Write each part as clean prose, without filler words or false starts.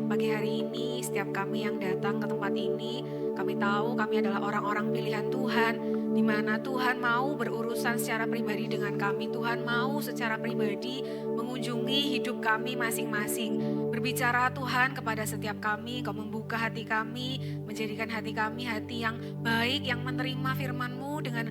pagi hari ini setiap kami yang datang ke tempat ini, kami tahu kami adalah orang-orang pilihan Tuhan, di mana Tuhan mau berurusan secara pribadi dengan kami. Tuhan mau secara pribadi mengunjungi hidup kami masing-masing. Berbicara Tuhan kepada setiap kami, Kau membuka hati kami, menjadikan hati kami hati yang baik, yang menerima firman-Mu dengan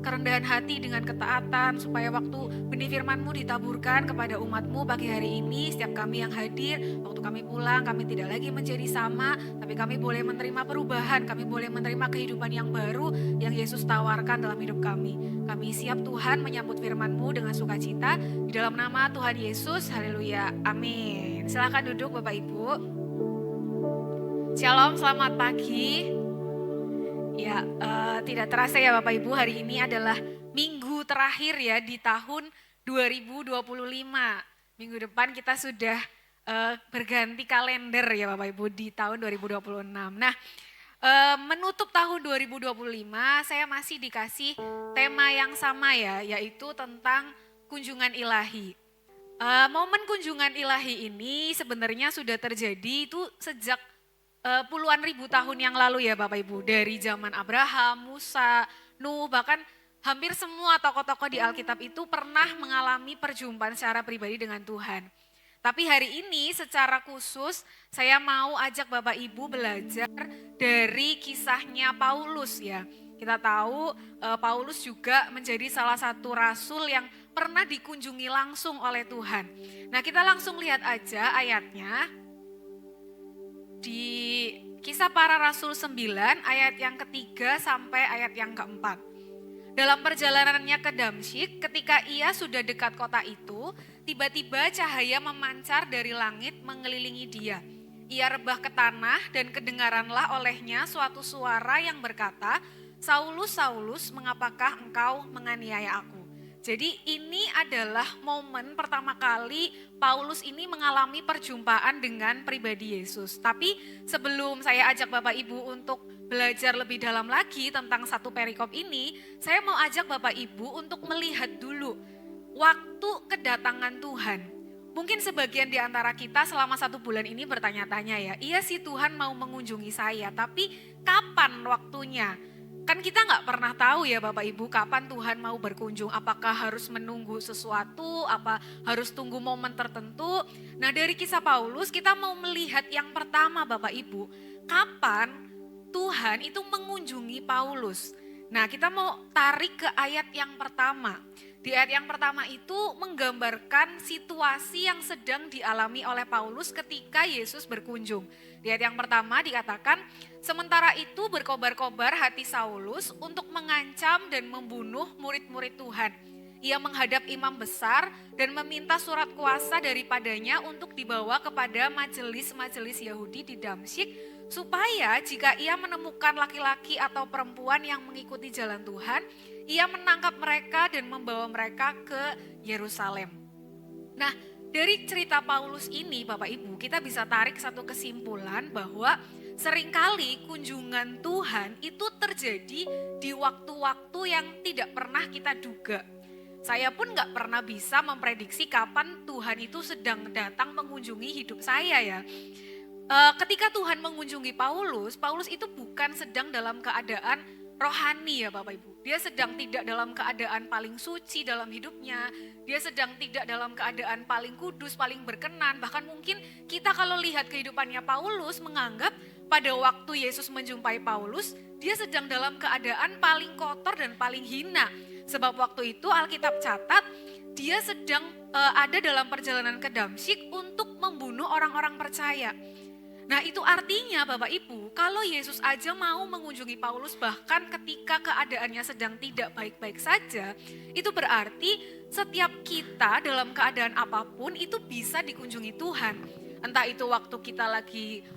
kerendahan hati, dengan ketaatan, supaya waktu benih firman-Mu ditaburkan kepada umat-Mu pagi hari ini. Setiap kami yang hadir, waktu kami pulang, kami tidak lagi menjadi sama, tapi kami boleh menerima perubahan, kami boleh menerima kehidupan yang baru yang Yesus tawarkan dalam hidup kami. Kami siap Tuhan menyambut firman-Mu dengan sukacita, di dalam nama Tuhan Yesus, haleluya, amin. Silakan duduk Bapak Ibu. Shalom, selamat pagi. Ya, tidak terasa ya Bapak Ibu, hari ini adalah minggu terakhir ya di tahun 2025. Minggu depan kita sudah berganti kalender ya Bapak Ibu di tahun 2026. Nah, menutup tahun 2025 saya masih dikasih tema yang sama ya, yaitu tentang kunjungan ilahi. Momen kunjungan ilahi ini sebenarnya sudah terjadi itu sejak puluhan ribu tahun yang lalu ya Bapak Ibu. Dari zaman Abraham, Musa, Nuh, bahkan hampir semua tokoh-tokoh di Alkitab itu pernah mengalami perjumpaan secara pribadi dengan Tuhan. Tapi hari ini secara khusus saya mau ajak Bapak Ibu belajar dari kisahnya Paulus ya. Kita tahu Paulus juga menjadi salah satu rasul yang pernah dikunjungi langsung oleh Tuhan. Nah, kita langsung lihat aja ayatnya. Di Kisah Para Rasul 9 ayat yang ketiga sampai ayat yang keempat. Dalam perjalanannya ke Damsyik, ketika ia sudah dekat kota itu, tiba-tiba cahaya memancar dari langit mengelilingi dia. Ia rebah ke tanah dan kedengaranlah olehnya suatu suara yang berkata, "Saulus, Saulus, mengapakah engkau menganiaya aku?" Jadi ini adalah momen pertama kali Paulus ini mengalami perjumpaan dengan pribadi Yesus. Tapi sebelum saya ajak Bapak Ibu untuk belajar lebih dalam lagi tentang satu perikop ini, saya mau ajak Bapak Ibu untuk melihat dulu waktu kedatangan Tuhan. Mungkin sebagian di antara kita selama 1 bulan ini bertanya-tanya ya, iya sih Tuhan mau mengunjungi saya, tapi kapan waktunya? Kan kita nggak pernah tahu ya Bapak Ibu kapan Tuhan mau berkunjung, apakah harus menunggu sesuatu, apa harus tunggu momen tertentu. Nah, dari kisah Paulus kita mau melihat yang pertama Bapak Ibu, kapan Tuhan itu mengunjungi Paulus. Nah, kita mau tarik ke ayat yang pertama. Di ayat yang pertama itu menggambarkan situasi yang sedang dialami oleh Paulus ketika Yesus berkunjung. Di ayat yang pertama dikatakan, sementara itu berkobar-kobar hati Saulus untuk mengancam dan membunuh murid-murid Tuhan. Ia menghadap imam besar dan meminta surat kuasa daripadanya untuk dibawa kepada majelis-majelis Yahudi di Damsyik, supaya jika ia menemukan laki-laki atau perempuan yang mengikuti jalan Tuhan, ia menangkap mereka dan membawa mereka ke Yerusalem. Nah, dari cerita Paulus ini Bapak Ibu, kita bisa tarik satu kesimpulan bahwa seringkali kunjungan Tuhan itu terjadi di waktu-waktu yang tidak pernah kita duga. Saya pun gak pernah bisa memprediksi kapan Tuhan itu sedang datang mengunjungi hidup saya ya. Ketika Tuhan mengunjungi Paulus, Paulus itu bukan sedang dalam keadaan rohani ya Bapak Ibu. Dia sedang tidak dalam keadaan paling suci dalam hidupnya. Dia sedang tidak dalam keadaan paling kudus, paling berkenan. Bahkan mungkin kita kalau lihat kehidupannya Paulus menganggap pada waktu Yesus menjumpai Paulus, dia sedang dalam keadaan paling kotor dan paling hina. Sebab waktu itu Alkitab catat dia sedang ada dalam perjalanan ke Damsyik untuk membunuh orang-orang percaya. Nah, itu artinya Bapak Ibu, kalau Yesus aja mau mengunjungi Paulus bahkan ketika keadaannya sedang tidak baik-baik saja, itu berarti setiap kita dalam keadaan apapun itu bisa dikunjungi Tuhan. Entah itu waktu kita lagi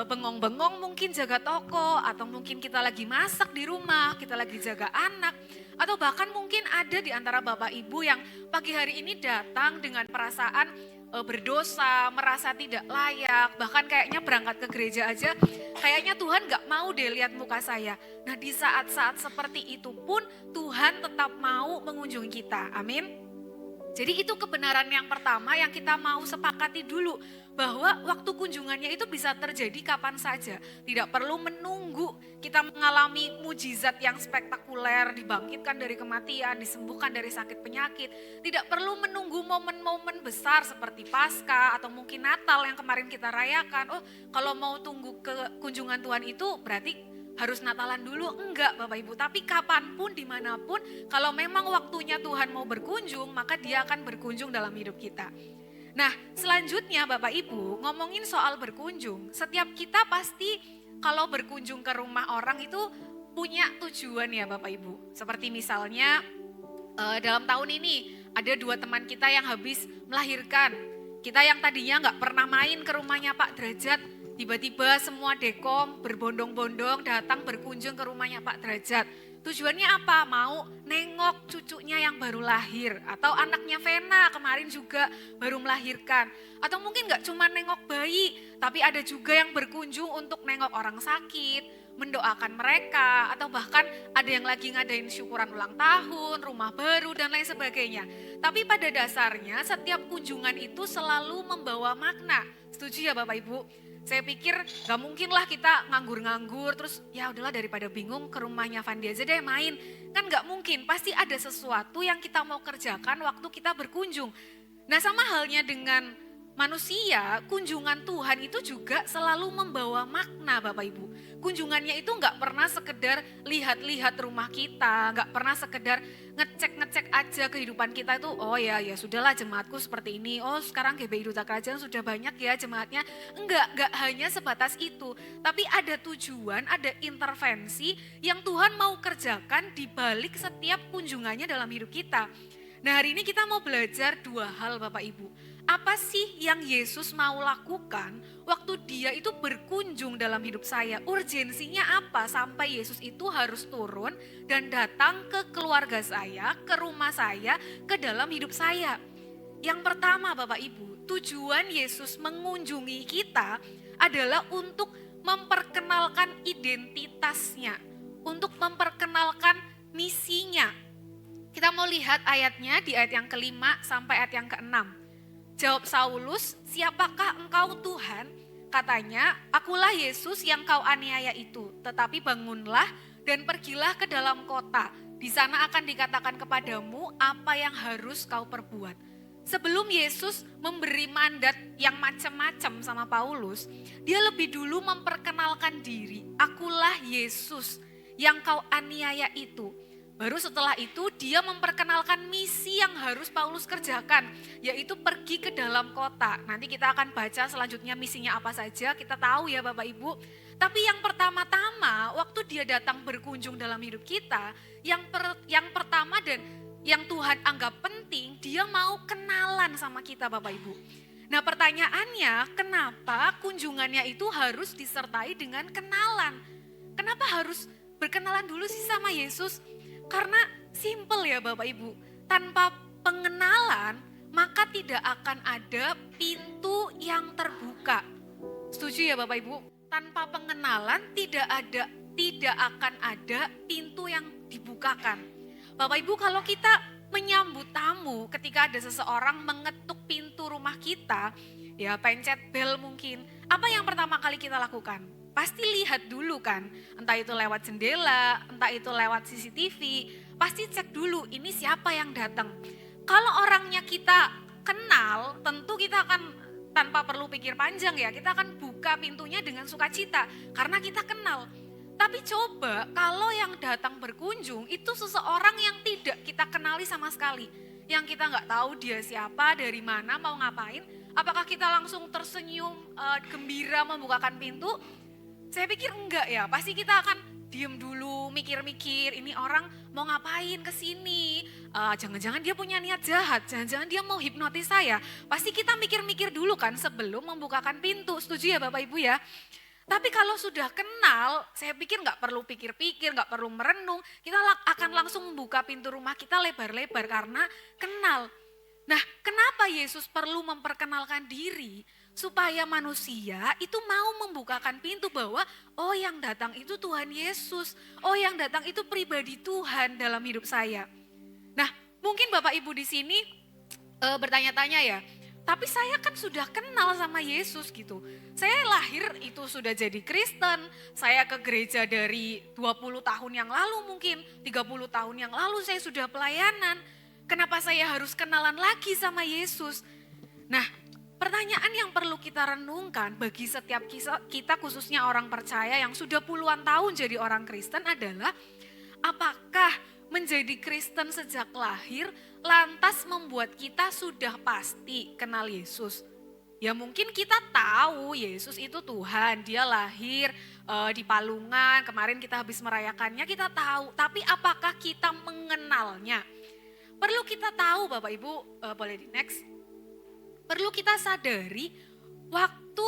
bengong-bengong mungkin jaga toko, atau mungkin kita lagi masak di rumah, kita lagi jaga anak, atau bahkan mungkin ada di antara Bapak Ibu yang pagi hari ini datang dengan perasaan berdosa, merasa tidak layak, bahkan kayaknya berangkat ke gereja aja, kayaknya Tuhan gak mau deh lihat muka saya. Nah, di saat-saat seperti itu pun Tuhan tetap mau mengunjungi kita, amin. Jadi itu kebenaran yang pertama yang kita mau sepakati dulu, bahwa waktu kunjungannya itu bisa terjadi kapan saja. Tidak perlu menunggu kita mengalami mujizat yang spektakuler, dibangkitkan dari kematian, disembuhkan dari sakit penyakit. Tidak perlu menunggu momen-momen besar seperti Paskah atau mungkin Natal yang kemarin kita rayakan. Oh, kalau mau tunggu ke kunjungan Tuhan itu berarti harus Natalan dulu. Enggak Bapak Ibu, tapi kapanpun, dimanapun, kalau memang waktunya Tuhan mau berkunjung, maka dia akan berkunjung dalam hidup kita. Nah, selanjutnya Bapak Ibu, ngomongin soal berkunjung, setiap kita pasti kalau berkunjung ke rumah orang itu punya tujuan ya Bapak Ibu. Seperti misalnya dalam tahun ini ada 2 teman kita yang habis melahirkan. Kita yang tadinya nggak pernah main ke rumahnya Pak Derajat, tiba-tiba semua dekom berbondong-bondong datang berkunjung ke rumahnya Pak Derajat. Tujuannya apa? Mau nengok cucunya yang baru lahir. Atau anaknya Vena kemarin juga baru melahirkan. Atau mungkin gak cuma nengok bayi, tapi ada juga yang berkunjung untuk nengok orang sakit, mendoakan mereka. Atau bahkan ada yang lagi ngadain syukuran ulang tahun, rumah baru dan lain sebagainya. Tapi pada dasarnya setiap kunjungan itu selalu membawa makna. Setuju ya Bapak Ibu? Saya pikir gak mungkin lah kita nganggur-nganggur terus ya udahlah daripada bingung ke rumahnya Fandi aja deh main. Kan gak mungkin, pasti ada sesuatu yang kita mau kerjakan waktu kita berkunjung. Nah sama halnya dengan manusia, kunjungan Tuhan itu juga selalu membawa makna Bapak Ibu. Kunjungannya itu gak pernah sekedar lihat-lihat rumah kita, gak pernah sekedar ngecek-ngecek aja kehidupan kita itu, oh ya sudahlah jemaatku seperti ini, oh sekarang GBI Duta Kerajaan sudah banyak ya jemaatnya. Enggak hanya sebatas itu, tapi ada tujuan, ada intervensi yang Tuhan mau kerjakan di balik setiap kunjungannya dalam hidup kita. Nah hari ini kita mau belajar 2 hal Bapak Ibu. Apa sih yang Yesus mau lakukan waktu dia itu berkunjung dalam hidup saya? Urgensinya apa sampai Yesus itu harus turun dan datang ke keluarga saya, ke rumah saya, ke dalam hidup saya? Yang pertama Bapak Ibu, tujuan Yesus mengunjungi kita adalah untuk memperkenalkan identitasnya, untuk memperkenalkan misinya. Kita mau lihat ayatnya di ayat yang ke-5 sampai ayat yang ke-6. Jawab Saulus, siapakah engkau Tuhan? Katanya, akulah Yesus yang kau aniaya itu. Tetapi bangunlah dan pergilah ke dalam kota. Di sana akan dikatakan kepadamu apa yang harus kau perbuat. Sebelum Yesus memberi mandat yang macam-macam sama Paulus, dia lebih dulu memperkenalkan diri. Akulah Yesus yang kau aniaya itu. Baru setelah itu dia memperkenalkan misi yang harus Paulus kerjakan, yaitu pergi ke dalam kota. Nanti kita akan baca selanjutnya misinya apa saja, kita tahu ya Bapak Ibu. Tapi yang pertama-tama waktu dia datang berkunjung dalam hidup kita, yang pertama dan yang Tuhan anggap penting, dia mau kenalan sama kita Bapak Ibu. Nah pertanyaannya, kenapa kunjungannya itu harus disertai dengan kenalan? Kenapa harus berkenalan dulu sih sama Yesus? Karena simple ya Bapak Ibu, tanpa pengenalan maka tidak akan ada pintu yang terbuka. Setuju ya Bapak Ibu? Tanpa pengenalan tidak akan ada pintu yang dibukakan. Bapak Ibu kalau kita menyambut tamu ketika ada seseorang mengetuk pintu rumah kita, ya pencet bel mungkin, apa yang pertama kali kita lakukan? Pasti lihat dulu kan, entah itu lewat jendela, entah itu lewat CCTV, pasti cek dulu ini siapa yang datang. Kalau orangnya kita kenal, tentu kita akan tanpa perlu pikir panjang ya, kita akan buka pintunya dengan sukacita karena kita kenal. Tapi coba kalau yang datang berkunjung itu seseorang yang tidak kita kenali sama sekali, yang kita nggak tahu dia siapa, dari mana, mau ngapain, apakah kita langsung tersenyum, gembira membukakan pintu? Saya pikir enggak ya, pasti kita akan diem dulu, mikir-mikir ini orang mau ngapain ke sini, jangan-jangan dia punya niat jahat, jangan-jangan dia mau hipnotis saya. Pasti kita mikir-mikir dulu kan sebelum membukakan pintu, setuju ya Bapak Ibu ya? Tapi kalau sudah kenal, saya pikir nggak perlu pikir-pikir, nggak perlu merenung, kita akan langsung membuka pintu rumah kita lebar-lebar karena kenal. Nah, kenapa Yesus perlu memperkenalkan diri? Supaya manusia itu mau membukakan pintu bahwa oh yang datang itu Tuhan Yesus, oh yang datang itu pribadi Tuhan dalam hidup saya. Nah mungkin Bapak Ibu di sini bertanya-tanya ya, Tapi saya kan sudah kenal sama Yesus gitu. Saya lahir itu sudah jadi Kristen, saya ke gereja dari 20 tahun yang lalu mungkin, 30 tahun yang lalu saya sudah pelayanan. Kenapa saya harus kenalan lagi sama Yesus? Nah, pertanyaan yang perlu kita renungkan bagi setiap kita khususnya orang percaya yang sudah puluhan tahun jadi orang Kristen adalah apakah menjadi Kristen sejak lahir lantas membuat kita sudah pasti kenal Yesus? Ya mungkin kita tahu Yesus itu Tuhan, dia lahir di Palungan, kemarin kita habis merayakannya kita tahu. Tapi apakah kita mengenalnya? Perlu kita tahu Bapak Ibu, boleh di next. Perlu kita sadari waktu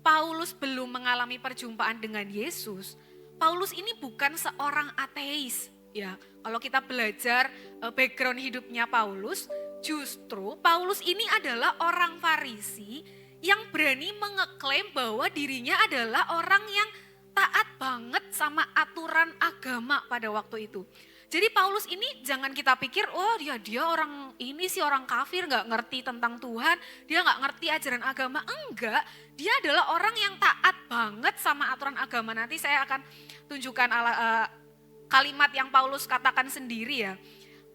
Paulus belum mengalami perjumpaan dengan Yesus, Paulus ini bukan seorang ateis. Ya, kalau kita belajar background hidupnya Paulus, justru Paulus ini adalah orang Farisi yang berani mengeklaim bahwa dirinya adalah orang yang taat banget sama aturan agama pada waktu itu. Jadi Paulus ini jangan kita pikir, oh dia orang ini sih orang kafir gak ngerti tentang Tuhan, dia gak ngerti ajaran agama. Enggak, dia adalah orang yang taat banget sama aturan agama. Nanti saya akan tunjukkan kalimat yang Paulus katakan sendiri ya.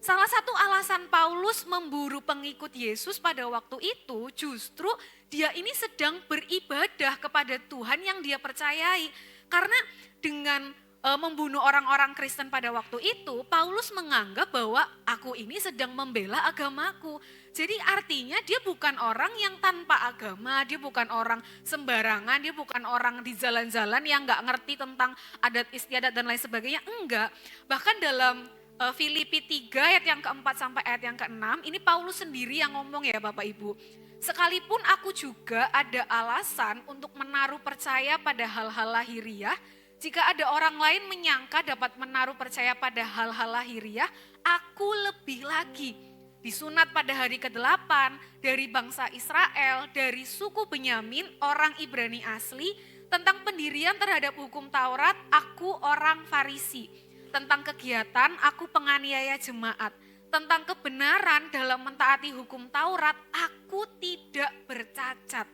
Salah satu alasan Paulus memburu pengikut Yesus pada waktu itu justru dia ini sedang beribadah kepada Tuhan yang dia percayai. Karena dengan membunuh orang-orang Kristen pada waktu itu, Paulus menganggap bahwa aku ini sedang membela agamaku. Jadi artinya dia bukan orang yang tanpa agama, dia bukan orang sembarangan, dia bukan orang di jalan-jalan yang gak ngerti tentang adat istiadat dan lain sebagainya, enggak. Bahkan dalam Filipi 3 ayat yang keempat sampai ayat yang keenam, ini Paulus sendiri yang ngomong ya Bapak Ibu. Sekalipun aku juga ada alasan untuk menaruh percaya pada hal-hal lahiriah, jika ada orang lain menyangka dapat menaruh percaya pada hal-hal lahiriah, aku lebih lagi. Disunat pada hari ke-8 dari bangsa Israel, dari suku Benyamin, orang Ibrani asli, tentang pendirian terhadap hukum Taurat, aku orang Farisi. Tentang kegiatan, aku penganiaya jemaat. Tentang kebenaran dalam mentaati hukum Taurat, aku tidak bercacat.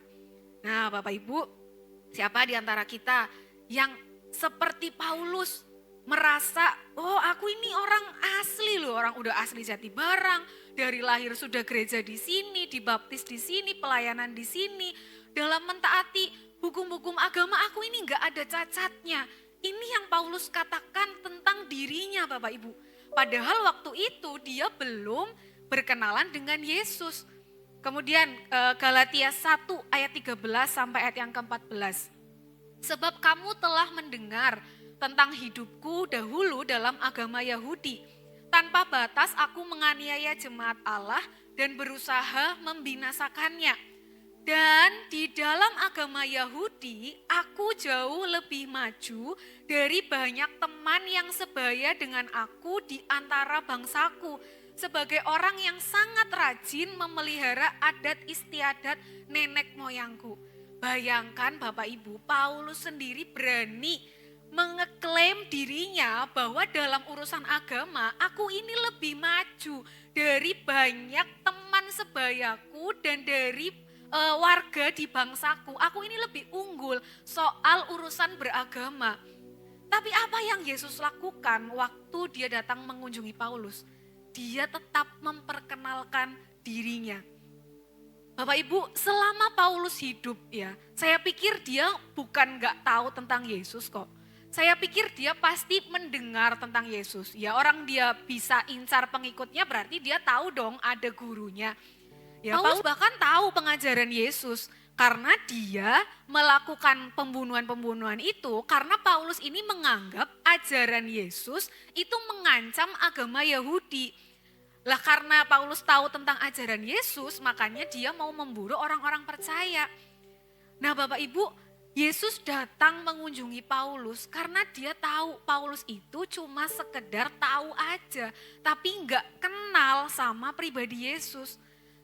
Nah Bapak Ibu, siapa di antara kita yang seperti Paulus merasa, oh aku ini orang asli loh, orang udah asli Jatibarang, dari lahir sudah gereja di sini, dibaptis di sini, pelayanan di sini, dalam mentaati hukum-hukum agama aku ini nggak ada cacatnya. Ini yang Paulus katakan tentang dirinya Bapak Ibu. Padahal waktu itu dia belum berkenalan dengan Yesus. Kemudian Galatia 1 ayat 13 sampai ayat yang ke-14. Sebab kamu telah mendengar tentang hidupku dahulu dalam agama Yahudi. Tanpa batas aku menganiaya jemaat Allah dan berusaha membinasakannya. Dan di dalam agama Yahudi aku jauh lebih maju dari banyak teman yang sebaya dengan aku di antara bangsaku. Sebagai orang yang sangat rajin memelihara adat istiadat nenek moyangku. Bayangkan Bapak Ibu, Paulus sendiri berani mengeklaim dirinya bahwa dalam urusan agama aku ini lebih maju dari banyak teman sebayaku dan dari warga di bangsaku. Aku ini lebih unggul soal urusan beragama. Tapi apa yang Yesus lakukan waktu dia datang mengunjungi Paulus? Dia tetap memperkenalkan dirinya. Bapak Ibu, selama Paulus hidup ya, saya pikir dia bukan gak tahu tentang Yesus kok. Saya pikir dia pasti mendengar tentang Yesus. Ya orang dia bisa incar pengikutnya berarti dia tahu dong ada gurunya. Ya, Paulus bahkan tahu pengajaran Yesus karena dia melakukan pembunuhan-pembunuhan itu karena Paulus ini menganggap ajaran Yesus itu mengancam agama Yahudi. Lah karena Paulus tahu tentang ajaran Yesus, makanya dia mau memburu orang-orang percaya. Nah Bapak Ibu, Yesus datang mengunjungi Paulus karena dia tahu Paulus itu cuma sekedar tahu aja, tapi nggak kenal sama pribadi Yesus.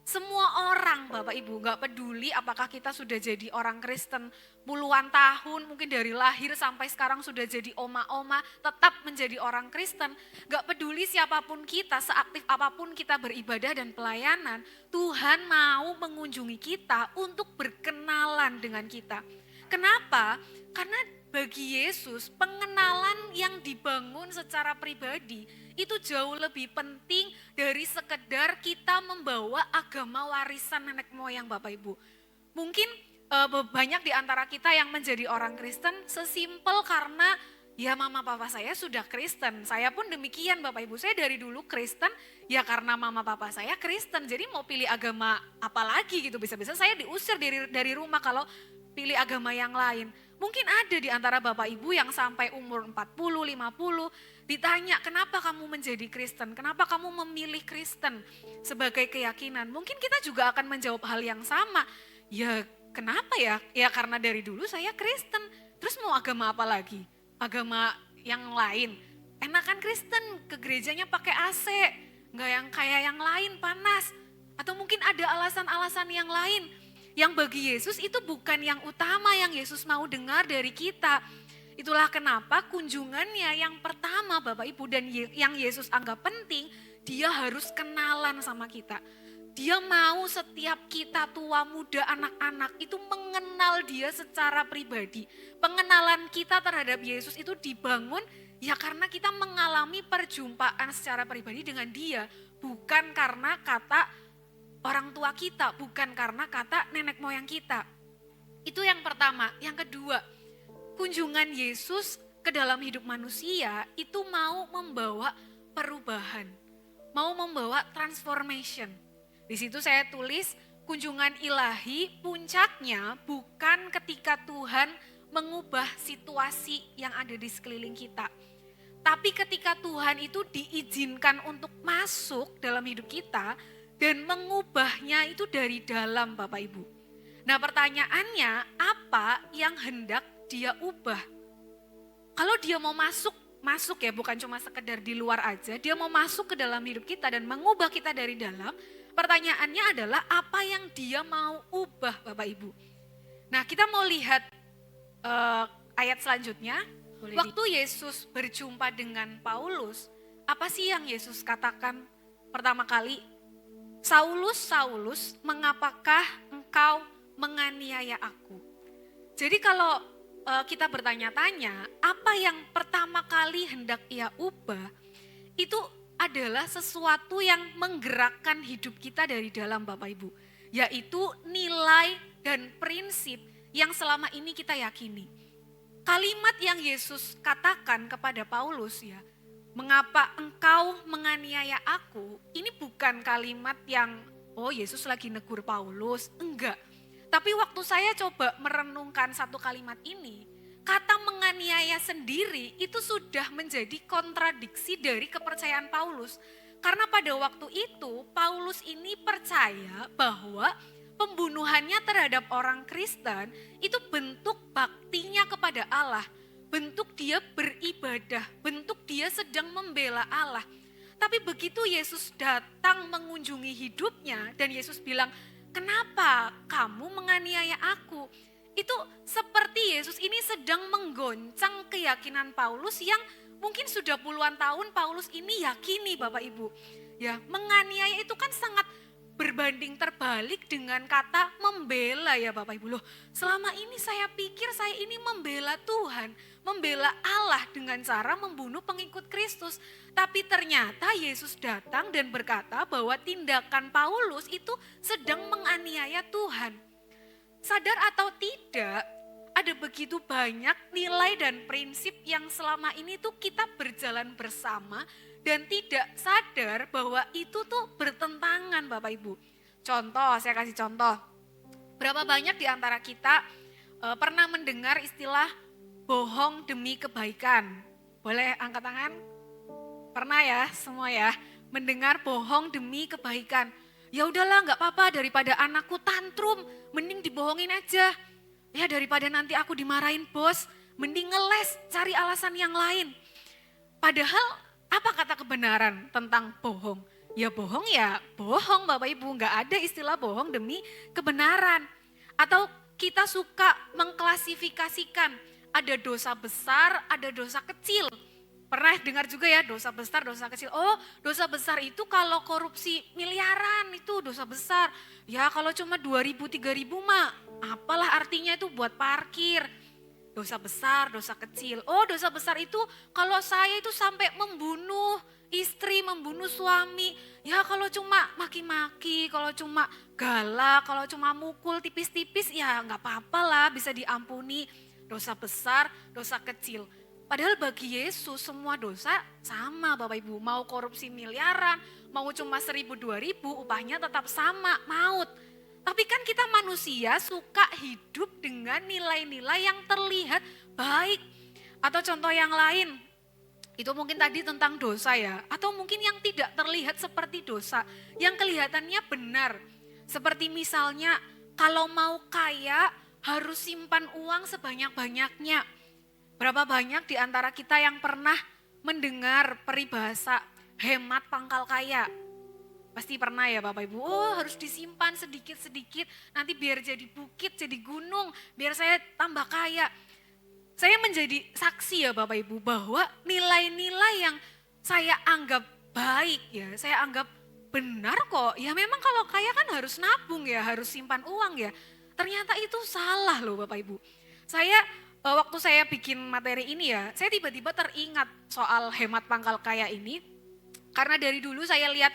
Semua orang Bapak Ibu, gak peduli apakah kita sudah jadi orang Kristen puluhan tahun, mungkin dari lahir sampai sekarang sudah jadi oma-oma, tetap menjadi orang Kristen. Gak peduli siapapun kita, seaktif apapun kita beribadah dan pelayanan, Tuhan mau mengunjungi kita untuk berkenalan dengan kita. Kenapa? Karena bagi Yesus pengenalan yang dibangun secara pribadi itu jauh lebih penting dari sekedar kita membawa agama warisan nenek moyang Bapak Ibu. Mungkin banyak di antara kita yang menjadi orang Kristen sesimpel karena ya mama papa saya sudah Kristen. Saya pun demikian Bapak Ibu, saya dari dulu Kristen ya karena mama papa saya Kristen. Jadi mau pilih agama apa lagi gitu, bisa-bisa saya diusir dari rumah kalau pilih agama yang lain. Mungkin ada di antara Bapak Ibu yang sampai umur 40, 50 ditanya kenapa kamu menjadi Kristen, kenapa kamu memilih Kristen sebagai keyakinan. Mungkin kita juga akan menjawab hal yang sama. Ya kenapa ya? Ya karena dari dulu saya Kristen, terus mau agama apa lagi? Agama yang lain. Enakan Kristen, ke gerejanya pakai AC, nggak yang kayak yang lain panas. Atau mungkin ada alasan-alasan yang lain. Yang bagi Yesus itu bukan yang utama yang Yesus mau dengar dari kita. Itulah kenapa kunjungannya yang pertama Bapak Ibu dan yang Yesus anggap penting, dia harus kenalan sama kita. Dia mau setiap kita tua, muda, anak-anak itu mengenal dia secara pribadi. Pengenalan kita terhadap Yesus itu dibangun ya karena kita mengalami perjumpaan secara pribadi dengan dia. Bukan karena kata orang tua kita, bukan karena kata nenek moyang kita. Itu yang pertama. Yang kedua, kunjungan Yesus ke dalam hidup manusia itu mau membawa perubahan, mau membawa transformation. Di situ saya tulis kunjungan ilahi puncaknya bukan ketika Tuhan mengubah situasi yang ada di sekeliling kita. Tapi ketika Tuhan itu diizinkan untuk masuk dalam hidup kita, dan mengubahnya itu dari dalam Bapak Ibu. Nah pertanyaannya apa yang hendak dia ubah? Kalau dia mau masuk ya bukan cuma sekedar di luar aja, dia mau masuk ke dalam hidup kita dan mengubah kita dari dalam, pertanyaannya adalah apa yang dia mau ubah Bapak Ibu. Nah kita mau lihat ayat selanjutnya, waktu Yesus berjumpa dengan Paulus, apa sih yang Yesus katakan pertama kali? Saulus, Saulus, mengapakah engkau menganiaya aku? Jadi kalau kita bertanya-tanya, apa yang pertama kali hendak ia ubah, itu adalah sesuatu yang menggerakkan hidup kita dari dalam Bapak Ibu. Yaitu nilai dan prinsip yang selama ini kita yakini. Kalimat yang Yesus katakan kepada Paulus ya, mengapa engkau menganiaya aku, ini bukan kalimat yang, oh Yesus lagi negur Paulus, enggak. Tapi waktu saya coba merenungkan satu kalimat ini, kata menganiaya sendiri itu sudah menjadi kontradiksi dari kepercayaan Paulus. Karena pada waktu itu Paulus ini percaya bahwa pembunuhannya terhadap orang Kristen itu bentuk baktinya kepada Allah. Bentuk dia beribadah, bentuk dia sedang membela Allah. Tapi begitu Yesus datang mengunjungi hidupnya dan Yesus bilang, kenapa kamu menganiaya aku? Itu seperti Yesus ini sedang menggoncang keyakinan Paulus yang mungkin sudah puluhan tahun Paulus ini yakini Bapak Ibu. Ya, menganiaya itu kan sangat berbanding terbalik dengan kata membela ya Bapak Ibu. Loh, selama ini saya pikir saya ini membela Tuhan, membela Allah dengan cara membunuh pengikut Kristus. Tapi ternyata Yesus datang dan berkata bahwa tindakan Paulus itu sedang menganiaya Tuhan. Sadar atau tidak, ada begitu banyak nilai dan prinsip yang selama ini tuh kita berjalan bersama dan tidak sadar bahwa itu tuh bertentangan Bapak Ibu. Contoh, saya kasih contoh. Berapa banyak di antara kita pernah mendengar istilah bohong demi kebaikan? Boleh angkat tangan? Pernah ya semua ya, mendengar bohong demi kebaikan. Ya udahlah nggak apa-apa, daripada anakku tantrum, mending dibohongin aja. Ya daripada nanti aku dimarahin bos, mending ngeles cari alasan yang lain. Padahal apa kata kebenaran tentang bohong? ya bohong Bapak Ibu, nggak ada istilah bohong demi kebenaran. Atau kita suka mengklasifikasikan ada dosa besar, ada dosa kecil. Pernah dengar juga ya dosa besar, dosa kecil. Oh, dosa besar itu kalau korupsi miliaran itu dosa besar. Ya kalau cuma 2.000, 3.000 mah apalah artinya itu buat parkir. Dosa besar, dosa kecil. Oh, dosa besar itu kalau saya itu sampai membunuh istri, membunuh suami. Ya kalau cuma maki-maki, kalau cuma galak, kalau cuma mukul tipis-tipis ya nggak apa-apa lah, bisa diampuni. Dosa besar, dosa kecil. Padahal bagi Yesus semua dosa sama Bapak Ibu. Mau korupsi miliaran, mau cuma 1.000, 2.000 upahnya tetap sama, maut. Tapi kan kita manusia suka hidup dengan nilai-nilai yang terlihat baik. Atau contoh yang lain, itu mungkin tadi tentang dosa ya. Atau mungkin yang tidak terlihat seperti dosa, yang kelihatannya benar. Seperti misalnya kalau mau kaya harus simpan uang sebanyak-banyaknya. Berapa banyak di antara kita yang pernah mendengar peribahasa hemat pangkal kaya? Pasti pernah ya Bapak Ibu, oh harus disimpan sedikit-sedikit, nanti biar jadi bukit, jadi gunung, biar saya tambah kaya. Saya menjadi saksi ya Bapak Ibu bahwa nilai-nilai yang saya anggap baik ya, saya anggap benar kok. Ya memang kalau kaya kan harus nabung ya, harus simpan uang ya. Ternyata itu salah loh Bapak Ibu. Waktu saya bikin materi ini ya, saya tiba-tiba teringat soal hemat pangkal kaya ini. Karena dari dulu saya lihat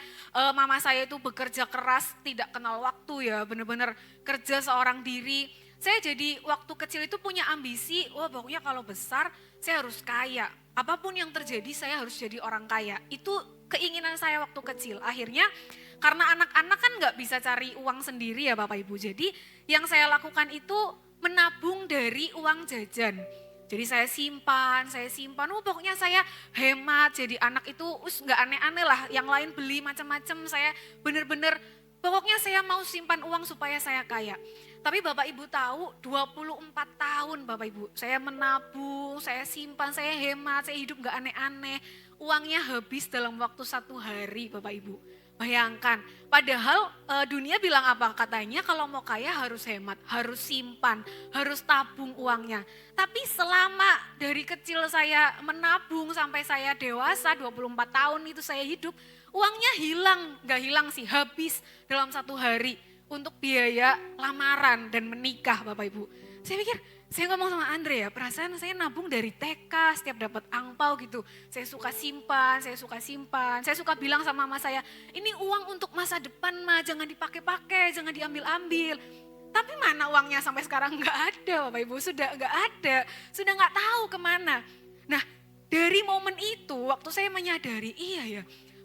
mama saya itu bekerja keras, tidak kenal waktu ya, benar-benar kerja seorang diri. Saya jadi waktu kecil itu punya ambisi, wah pokoknya kalau besar saya harus kaya. Apapun yang terjadi saya harus jadi orang kaya. Itu keinginan saya waktu kecil. Akhirnya karena anak-anak kan nggak bisa cari uang sendiri ya Bapak Ibu. Jadi yang saya lakukan itu menabung dari uang jajan. Jadi saya simpan, oh pokoknya saya hemat, jadi anak itu nggak aneh-aneh lah, yang lain beli macam-macam, saya bener-bener, pokoknya saya mau simpan uang supaya saya kaya. Tapi Bapak Ibu tahu 24 tahun Bapak Ibu, saya menabung, saya simpan, saya hemat, saya hidup nggak aneh-aneh, uangnya habis dalam waktu 1 hari Bapak Ibu. Bayangkan, padahal dunia bilang apa? Katanya kalau mau kaya harus hemat, harus simpan, harus tabung uangnya. Tapi selama dari kecil saya menabung sampai saya dewasa 24 tahun itu saya hidup, uangnya hilang, gak hilang sih, habis dalam 1 hari untuk biaya lamaran dan menikah Bapak Ibu. Saya pikir, saya ngomong sama Andre ya, perasaan saya nabung dari TK, setiap dapat angpau gitu. Saya suka simpan, saya suka bilang sama mama saya, ini uang untuk masa depan mah, jangan dipakai-pakai, jangan diambil-ambil. Tapi mana uangnya sampai sekarang nggak ada Bapak Ibu, sudah nggak ada, sudah nggak tahu kemana. Nah dari momen itu, waktu saya menyadari, iya ya,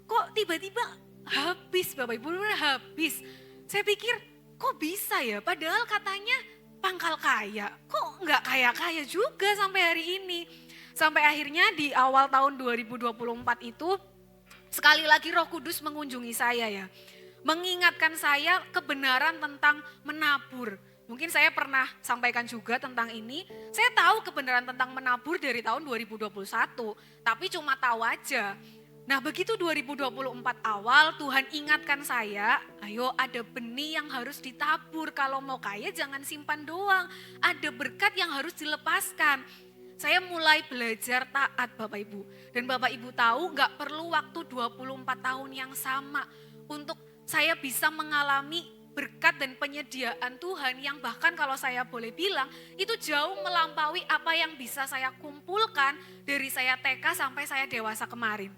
kok tiba-tiba habis Bapak Ibu, benar habis. Saya pikir, kok bisa ya, padahal katanya pangkal kaya, kok nggak kaya-kaya juga sampai hari ini. Sampai akhirnya di awal tahun 2024 itu, sekali lagi Roh Kudus mengunjungi saya ya. Mengingatkan saya kebenaran tentang menabur. Mungkin saya pernah sampaikan juga tentang ini. Saya tahu kebenaran tentang menabur dari tahun 2021, tapi cuma tahu aja. Nah begitu 2024 awal Tuhan ingatkan saya, ayo ada benih yang harus ditabur, kalau mau kaya jangan simpan doang, ada berkat yang harus dilepaskan. Saya mulai belajar taat Bapak Ibu, dan Bapak Ibu tahu gak perlu waktu 24 tahun yang sama untuk saya bisa mengalami berkat dan penyediaan Tuhan yang bahkan kalau saya boleh bilang itu jauh melampaui apa yang bisa saya kumpulkan dari saya TK sampai saya dewasa kemarin.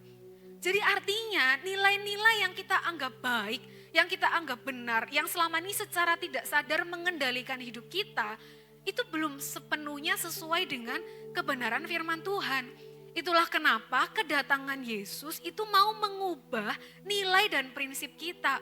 Jadi artinya nilai-nilai yang kita anggap baik, yang kita anggap benar, yang selama ini secara tidak sadar mengendalikan hidup kita, itu belum sepenuhnya sesuai dengan kebenaran firman Tuhan. Itulah kenapa kedatangan Yesus itu mau mengubah nilai dan prinsip kita.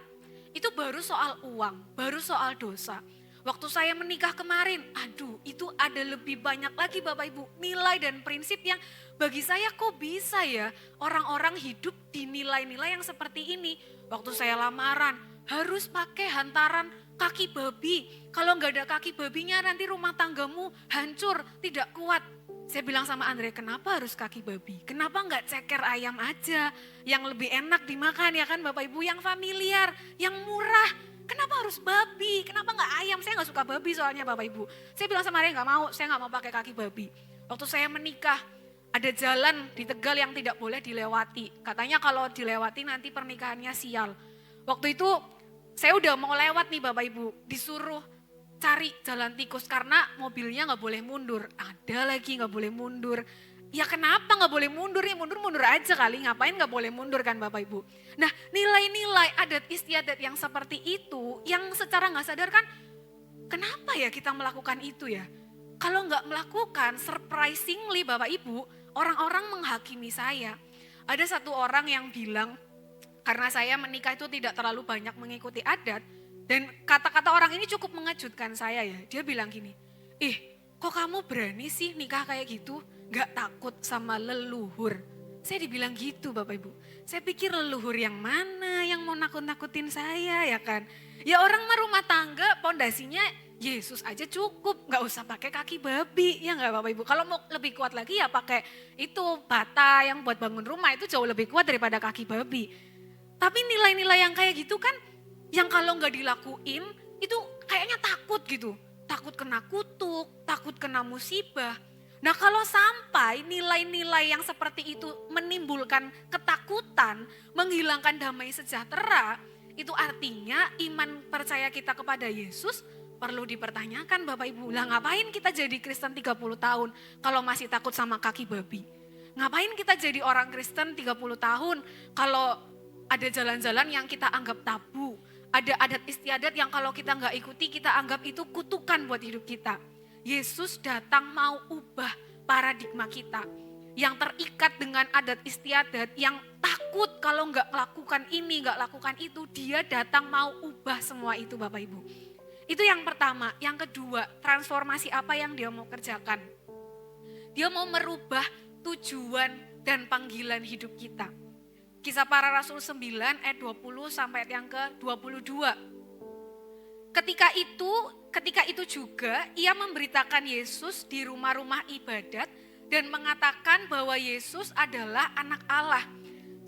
Itu baru soal uang, baru soal dosa. Waktu saya menikah kemarin, aduh itu ada lebih banyak lagi Bapak Ibu, nilai dan prinsip yang bagi saya kok bisa ya orang-orang hidup di nilai-nilai yang seperti ini. Waktu saya lamaran harus pakai hantaran kaki babi, kalau nggak ada kaki babinya nanti rumah tanggamu hancur, tidak kuat. Saya bilang sama Andre, kenapa harus kaki babi? Kenapa nggak ceker ayam aja? Yang lebih enak dimakan ya kan Bapak Ibu, yang familiar, yang murah. Kenapa harus babi? Kenapa nggak ayam? Saya nggak suka babi soalnya Bapak Ibu. Saya bilang sama Andre, nggak mau, saya nggak mau pakai kaki babi. Waktu saya menikah, ada jalan di Tegal yang tidak boleh dilewati. Katanya kalau dilewati nanti pernikahannya sial. Waktu itu saya udah mau lewat nih Bapak Ibu, disuruh cari jalan tikus karena mobilnya nggak boleh mundur. Ada lagi nggak boleh mundur. Ya kenapa nggak boleh mundur? Ya mundur aja kali, ngapain nggak boleh mundur kan Bapak Ibu. Nah nilai-nilai adat istiadat yang seperti itu, yang secara nggak sadar kan, kenapa ya kita melakukan itu ya? Kalau nggak melakukan, surprisingly Bapak Ibu, orang-orang menghakimi saya. Ada satu orang yang bilang, karena saya menikah itu tidak terlalu banyak mengikuti adat, dan kata-kata orang ini cukup mengejutkan saya ya. Dia bilang gini, kok kamu berani sih nikah kayak gitu? Gak takut sama leluhur? Saya dibilang gitu Bapak Ibu. Saya pikir leluhur yang mana yang mau nakut-nakutin saya ya kan? Ya orang rumah tangga pondasinya Yesus aja cukup, gak usah pakai kaki babi ya gak Bapak Ibu. Kalau mau lebih kuat lagi ya pakai itu bata yang buat bangun rumah, itu jauh lebih kuat daripada kaki babi. Tapi nilai-nilai yang kayak gitu kan, yang kalau nggak dilakuin itu kayaknya takut gitu. Takut kena kutuk, takut kena musibah. Nah kalau sampai nilai-nilai yang seperti itu menimbulkan ketakutan, menghilangkan damai sejahtera, itu artinya iman percaya kita kepada Yesus perlu dipertanyakan Bapak Ibu. Lah ngapain kita jadi Kristen 30 tahun kalau masih takut sama kaki babi? Ngapain kita jadi orang Kristen 30 tahun kalau ada jalan-jalan yang kita anggap tabu? Ada adat istiadat yang kalau kita nggak ikuti kita anggap itu kutukan buat hidup kita. Yesus datang mau ubah paradigma kita. Yang terikat dengan adat istiadat, yang takut kalau nggak lakukan ini, nggak lakukan itu, dia datang mau ubah semua itu Bapak Ibu. Itu yang pertama. Yang kedua, transformasi apa yang dia mau kerjakan? Dia mau merubah tujuan dan panggilan hidup kita. Kisah Para Rasul 9 ayat 20 sampai ayat yang ke-22. Ketika itu juga ia memberitakan Yesus di rumah-rumah ibadat dan mengatakan bahwa Yesus adalah anak Allah.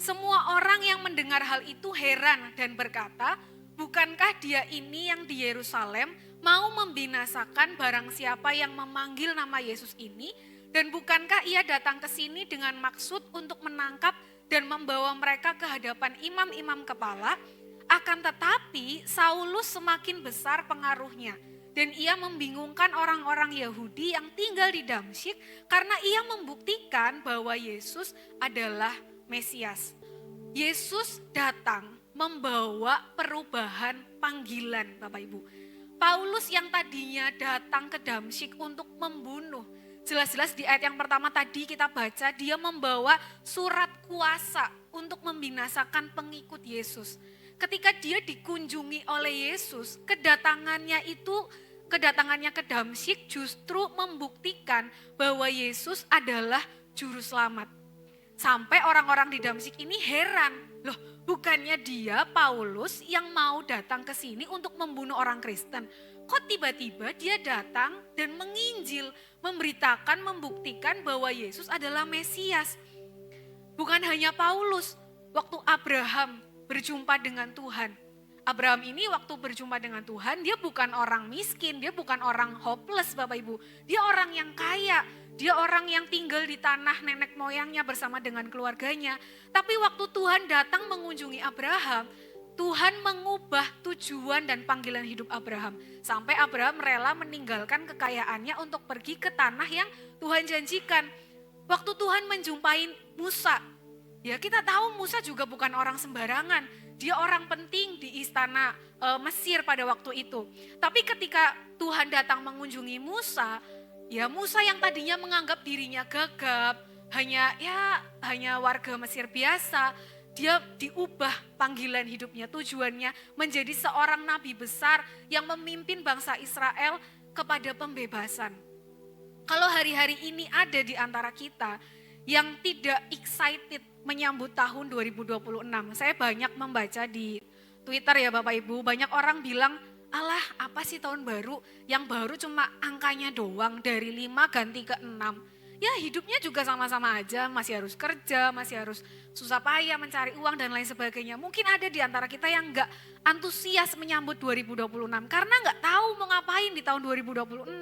Semua orang yang mendengar hal itu heran dan berkata, bukankah dia ini yang di Yerusalem mau membinasakan barang siapa yang memanggil nama Yesus ini? Dan bukankah ia datang ke sini dengan maksud untuk menangkap dan membawa mereka ke hadapan imam-imam kepala? Akan tetapi Saulus semakin besar pengaruhnya dan ia membingungkan orang-orang Yahudi yang tinggal di Damsyik karena ia membuktikan bahwa Yesus adalah Mesias. Yesus datang membawa perubahan panggilan Bapak Ibu. Paulus yang tadinya datang ke Damsyik untuk membunuh, jelas-jelas di ayat yang pertama tadi kita baca, dia membawa surat kuasa untuk membinasakan pengikut Yesus. Ketika dia dikunjungi oleh Yesus, kedatangannya ke Damsyik justru membuktikan bahwa Yesus adalah juru selamat. Sampai orang-orang di Damsyik ini heran, loh bukannya dia Paulus yang mau datang ke sini untuk membunuh orang Kristen. Kok tiba-tiba dia datang dan menginjil, memberitakan, membuktikan bahwa Yesus adalah Mesias. Bukan hanya Paulus, waktu Abraham berjumpa dengan Tuhan. Abraham ini waktu berjumpa dengan Tuhan, dia bukan orang miskin, dia bukan orang hopeless Bapak Ibu. Dia orang yang kaya, dia orang yang tinggal di tanah nenek moyangnya bersama dengan keluarganya. Tapi waktu Tuhan datang mengunjungi Abraham, Tuhan mengubah tujuan dan panggilan hidup Abraham. Sampai Abraham rela meninggalkan kekayaannya untuk pergi ke tanah yang Tuhan janjikan. Waktu Tuhan menjumpai Musa, ya kita tahu Musa juga bukan orang sembarangan. Dia orang penting di istana Mesir pada waktu itu. Tapi ketika Tuhan datang mengunjungi Musa, ya Musa yang tadinya menganggap dirinya gagap, hanya warga Mesir biasa, dia diubah panggilan hidupnya, tujuannya menjadi seorang nabi besar yang memimpin bangsa Israel kepada pembebasan. Kalau hari-hari ini ada di antara kita yang tidak excited menyambut tahun 2026. Saya banyak membaca di Twitter ya Bapak Ibu, banyak orang bilang, alah apa sih tahun baru, yang baru cuma angkanya doang dari 5 ganti ke 6. ya hidupnya juga sama-sama aja, masih harus kerja, masih harus susah payah mencari uang dan lain sebagainya. Mungkin ada di antara kita yang enggak antusias menyambut 2026 karena enggak tahu mau ngapain di tahun 2026,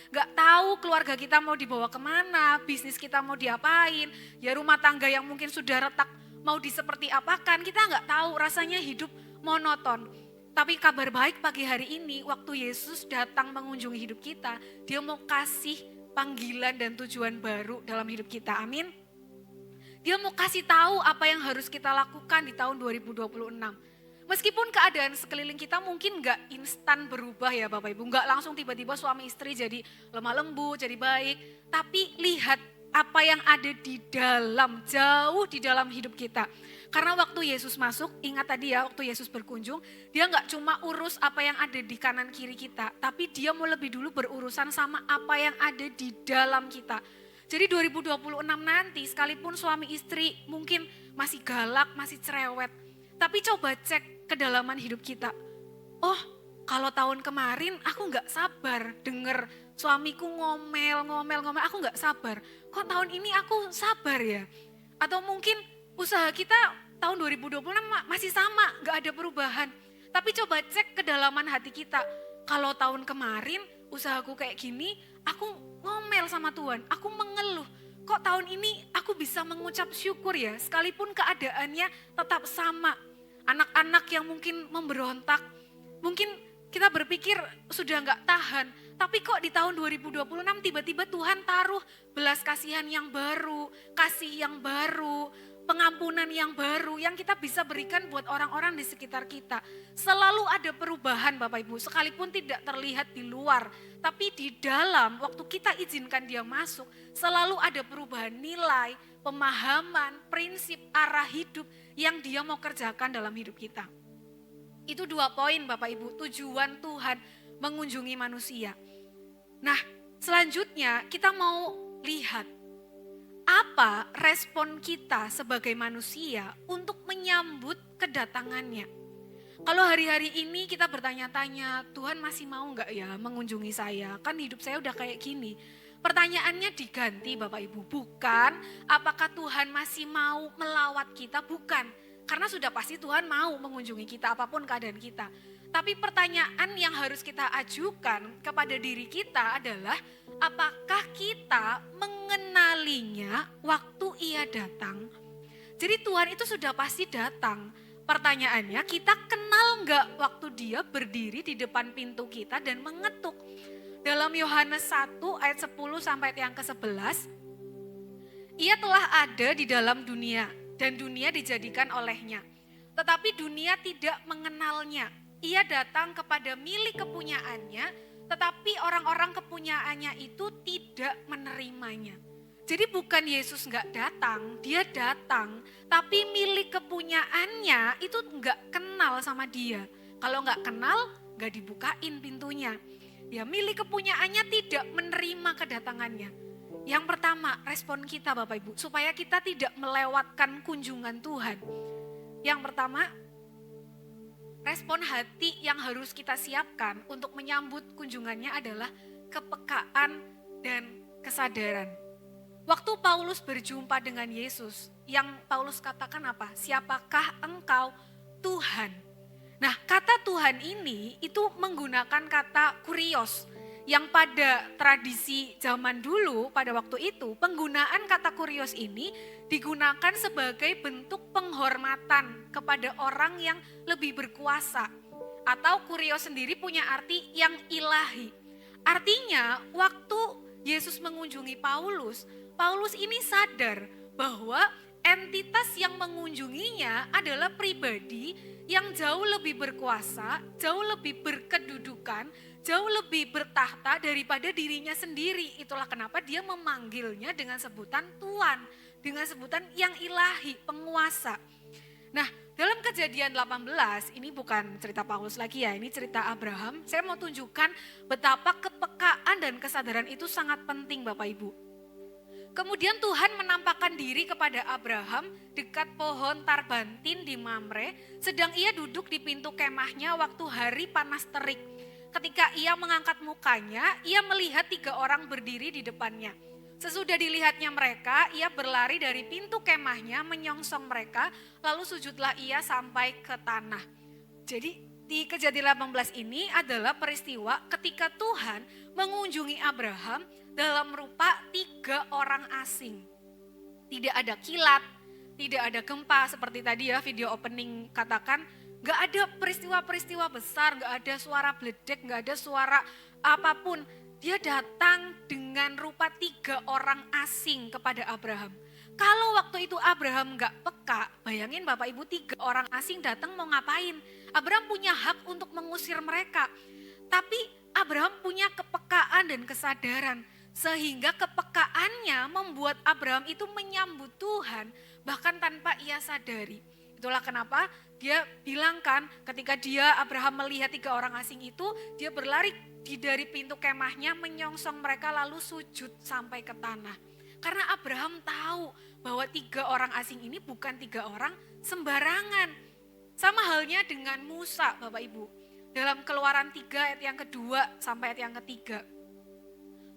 enggak tahu keluarga kita mau dibawa kemana, bisnis kita mau diapain, ya rumah tangga yang mungkin sudah retak mau diseperti apakan, kita enggak tahu, rasanya hidup monoton. Tapi kabar baik pagi hari ini, waktu Yesus datang mengunjungi hidup kita, dia mau kasih panggilan dan tujuan baru dalam hidup kita, amin. Dia mau kasih tahu apa yang harus kita lakukan di tahun 2026. Meskipun keadaan sekeliling kita mungkin gak instan berubah ya Bapak Ibu, gak langsung tiba-tiba suami istri jadi lemah lembut, jadi baik. Tapi lihat apa yang ada di dalam, jauh di dalam hidup kita. Karena waktu Yesus masuk, ingat tadi ya waktu Yesus berkunjung, dia gak cuma urus apa yang ada di kanan kiri kita, tapi dia mau lebih dulu berurusan sama apa yang ada di dalam kita. Jadi 2026 nanti sekalipun suami istri mungkin masih galak, masih cerewet, tapi coba cek kedalaman hidup kita. Oh, kalau tahun kemarin aku gak sabar denger suamiku ngomel, aku gak sabar. Kok tahun ini aku sabar ya? Atau mungkin usaha kita tahun 2026 masih sama, gak ada perubahan. Tapi coba cek kedalaman hati kita. Kalau tahun kemarin usahaku kayak gini, aku ngomel sama Tuhan, aku mengeluh. Kok tahun ini aku bisa mengucap syukur ya, sekalipun keadaannya tetap sama. Anak-anak yang mungkin memberontak, mungkin kita berpikir sudah gak tahan. Tapi kok di tahun 2026 tiba-tiba Tuhan taruh belas kasihan yang baru, kasih yang baru, pengampunan yang baru yang kita bisa berikan buat orang-orang di sekitar kita. Selalu ada perubahan Bapak Ibu, sekalipun tidak terlihat di luar. Tapi di dalam, waktu kita izinkan dia masuk, selalu ada perubahan nilai, pemahaman, prinsip, arah hidup yang dia mau kerjakan dalam hidup kita. Itu 2 poin Bapak Ibu, tujuan Tuhan mengunjungi manusia. Nah, selanjutnya kita mau lihat apa respon kita sebagai manusia untuk menyambut kedatangannya. Kalau hari-hari ini kita bertanya-tanya, Tuhan masih mau enggak ya mengunjungi saya? Kan hidup saya udah kayak gini. Pertanyaannya diganti Bapak Ibu, bukan apakah Tuhan masih mau melawat kita, bukan. Karena sudah pasti Tuhan mau mengunjungi kita apapun keadaan kita. Tapi pertanyaan yang harus kita ajukan kepada diri kita adalah apakah kita mengenalinya waktu ia datang? Jadi Tuhan itu sudah pasti datang. Pertanyaannya, kita kenal enggak waktu dia berdiri di depan pintu kita dan mengetuk? Dalam Yohanes 1 ayat 10 sampai yang ke-11, ia telah ada di dalam dunia dan dunia dijadikan olehnya. Tetapi dunia tidak mengenalnya. Ia datang kepada milik kepunyaannya, tetapi orang-orang kepunyaannya itu tidak menerimanya. Jadi bukan Yesus enggak datang, dia datang, tapi milik kepunyaannya itu enggak kenal sama dia. Kalau enggak kenal, enggak dibukain pintunya. Ya milik kepunyaannya tidak menerima kedatangannya. Yang pertama, respon kita Bapak Ibu, supaya kita tidak melewatkan kunjungan Tuhan. Yang pertama, respon hati yang harus kita siapkan untuk menyambut kunjungannya adalah kepekaan dan kesadaran. Waktu Paulus berjumpa dengan Yesus, yang Paulus katakan apa? Siapakah engkau Tuhan? Nah, kata Tuhan ini itu menggunakan kata kurios, yang pada tradisi zaman dulu pada waktu itu penggunaan kata kurios ini digunakan sebagai bentuk penghormatan kepada orang yang lebih berkuasa. Atau kurios sendiri punya arti yang ilahi. Artinya waktu Yesus mengunjungi Paulus, Paulus ini sadar bahwa entitas yang mengunjunginya adalah pribadi yang jauh lebih berkuasa, jauh lebih berkedudukan, jauh lebih bertahta daripada dirinya sendiri. Itulah kenapa dia memanggilnya dengan sebutan Tuhan, dengan sebutan yang ilahi, penguasa. Nah, dalam Kejadian 18, ini bukan cerita Paulus lagi ya, ini cerita Abraham. Saya mau tunjukkan betapa kepekaan dan kesadaran itu sangat penting Bapak Ibu. Kemudian Tuhan menampakkan diri kepada Abraham dekat pohon tarbantin di Mamre, sedang ia duduk di pintu kemahnya waktu hari panas terik. Ketika ia mengangkat mukanya, ia melihat 3 orang berdiri di depannya. Sesudah dilihatnya mereka, ia berlari dari pintu kemahnya menyongsong mereka, lalu sujudlah ia sampai ke tanah. Jadi di Kejadian 18 ini adalah peristiwa ketika Tuhan mengunjungi Abraham dalam rupa 3 orang asing. Tidak ada kilat, tidak ada gempa seperti tadi ya video opening katakan. Gak ada peristiwa-peristiwa besar, gak ada suara bledek, gak ada suara apapun. Dia datang dengan rupa 3 orang asing kepada Abraham. Kalau waktu itu Abraham gak peka, bayangin Bapak Ibu 3 orang asing datang mau ngapain? Abraham punya hak untuk mengusir mereka. Tapi Abraham punya kepekaan dan kesadaran. Sehingga kepekaannya membuat Abraham itu menyambut Tuhan bahkan tanpa ia sadari. Itulah kenapa dia bilang kan ketika Abraham melihat 3 orang asing itu, dia berlari dari pintu kemahnya menyongsong mereka lalu sujud sampai ke tanah. Karena Abraham tahu bahwa 3 orang asing ini bukan 3 orang sembarangan. Sama halnya dengan Musa Bapak Ibu. Dalam Keluaran 3 ayat yang kedua sampai ayat yang ketiga.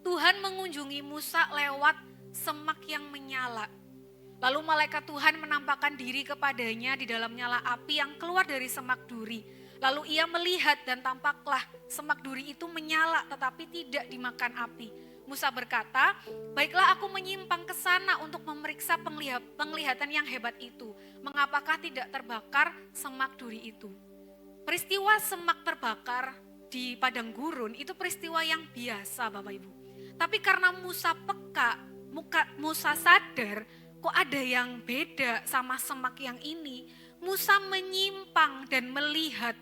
Tuhan mengunjungi Musa lewat semak yang menyala. Lalu malaikat Tuhan menampakkan diri kepadanya di dalam nyala api yang keluar dari semak duri. Lalu ia melihat dan tampaklah semak duri itu menyala tetapi tidak dimakan api. Musa berkata, baiklah aku menyimpang ke sana untuk memeriksa penglihatan yang hebat itu. Mengapakah tidak terbakar semak duri itu? Peristiwa semak terbakar di padang gurun itu peristiwa yang biasa Bapak Ibu. Tapi karena Musa peka, Musa sadar kok ada yang beda sama semak yang ini. Musa menyimpang dan melihat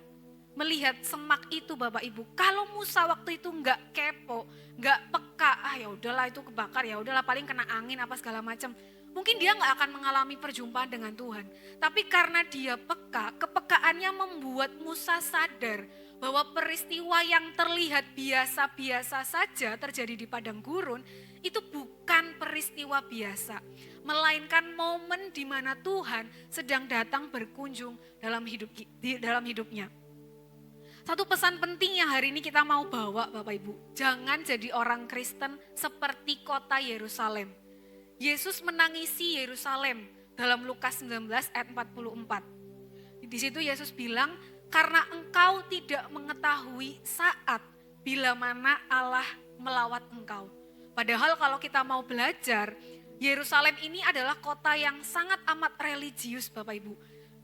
semak itu Bapak Ibu. Kalau Musa waktu itu enggak kepo, enggak peka, ya udahlah itu kebakar, ya udahlah paling kena angin apa segala macam. Mungkin dia enggak akan mengalami perjumpaan dengan Tuhan. Tapi karena dia peka, kepekaannya membuat Musa sadar bahwa peristiwa yang terlihat biasa-biasa saja terjadi di padang gurun itu bukan peristiwa biasa, melainkan momen di mana Tuhan sedang datang berkunjung dalam hidupnya. Satu pesan penting yang hari ini kita mau bawa Bapak Ibu, jangan jadi orang Kristen seperti kota Yerusalem. Yesus menangisi Yerusalem dalam Lukas 19 ayat 44. Di situ Yesus bilang, karena engkau tidak mengetahui saat bila mana Allah melawat engkau. Padahal kalau kita mau belajar, Yerusalem ini adalah kota yang sangat amat religius Bapak Ibu.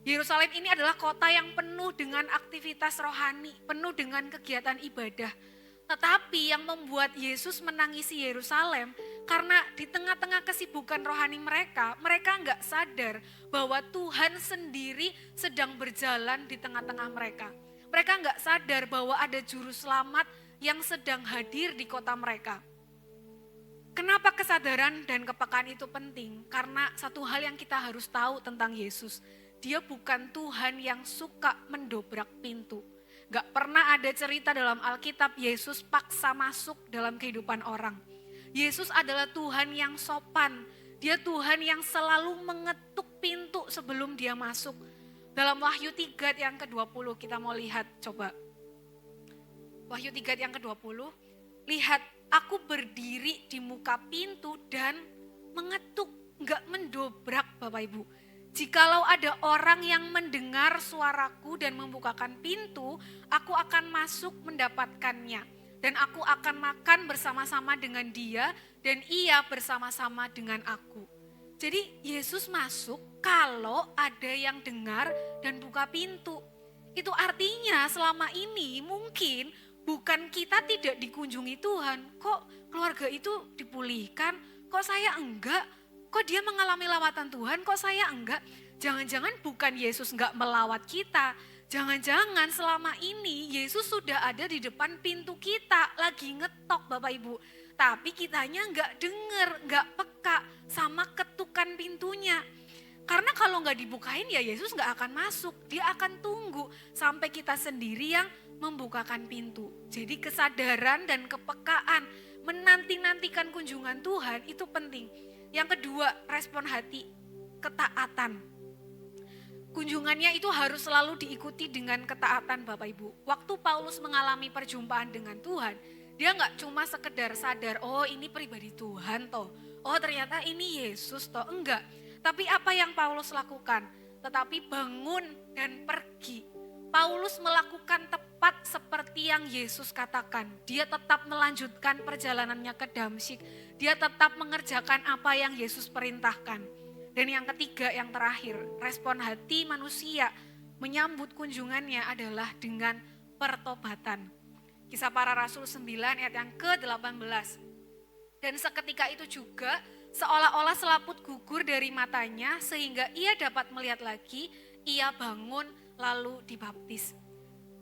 Yerusalem ini adalah kota yang penuh dengan aktivitas rohani, penuh dengan kegiatan ibadah. Tetapi yang membuat Yesus menangisi Yerusalem, karena di tengah-tengah kesibukan rohani mereka enggak sadar bahwa Tuhan sendiri sedang berjalan di tengah-tengah mereka. Mereka enggak sadar bahwa ada juru selamat yang sedang hadir di kota mereka. Kenapa kesadaran dan kepekaan itu penting? Karena satu hal yang kita harus tahu tentang Yesus, dia bukan Tuhan yang suka mendobrak pintu. Gak pernah ada cerita dalam Alkitab Yesus paksa masuk dalam kehidupan orang. Yesus adalah Tuhan yang sopan. Dia Tuhan yang selalu mengetuk pintu sebelum dia masuk. Dalam Wahyu 3 yang ke-20 kita mau lihat coba. Wahyu 3 yang ke-20. Lihat, aku berdiri di muka pintu dan mengetuk. Gak mendobrak Bapak Ibu. Jikalau ada orang yang mendengar suaraku dan membukakan pintu, aku akan masuk mendapatkannya. Dan aku akan makan bersama-sama dengan dia dan ia bersama-sama dengan aku. Jadi Yesus masuk kalau ada yang dengar dan buka pintu. Itu artinya selama ini mungkin bukan kita tidak dikunjungi Tuhan. Kok keluarga itu dipulihkan, kok saya enggak? Kok dia mengalami lawatan Tuhan, kok saya enggak? Jangan-jangan bukan Yesus enggak melawat kita. Jangan-jangan selama ini Yesus sudah ada di depan pintu kita, lagi ngetok Bapak Ibu. Tapi kitanya enggak dengar, enggak peka sama ketukan pintunya. Karena kalau enggak dibukain ya Yesus enggak akan masuk. Dia akan tunggu sampai kita sendiri yang membukakan pintu. Jadi kesadaran dan kepekaan menanti-nantikan kunjungan Tuhan itu penting. Yang kedua, respon hati, ketaatan. Kunjungannya itu harus selalu diikuti dengan ketaatan Bapak Ibu. Waktu Paulus mengalami perjumpaan dengan Tuhan, dia gak cuma sekedar sadar, oh ini pribadi Tuhan toh. oh ternyata ini Yesus toh, enggak. Tapi apa yang Paulus lakukan? Tetapi bangun dan pergi. Paulus melakukan tepat seperti yang Yesus katakan. Dia tetap melanjutkan perjalanannya ke Damsyik. Dia tetap mengerjakan apa yang Yesus perintahkan. Dan yang ketiga, yang terakhir, respon hati manusia menyambut kunjungannya adalah dengan pertobatan. Kisah Para Rasul 9 ayat yang ke-18. Dan seketika itu juga seolah-olah selaput gugur dari matanya sehingga ia dapat melihat lagi, ia bangun lalu dibaptis.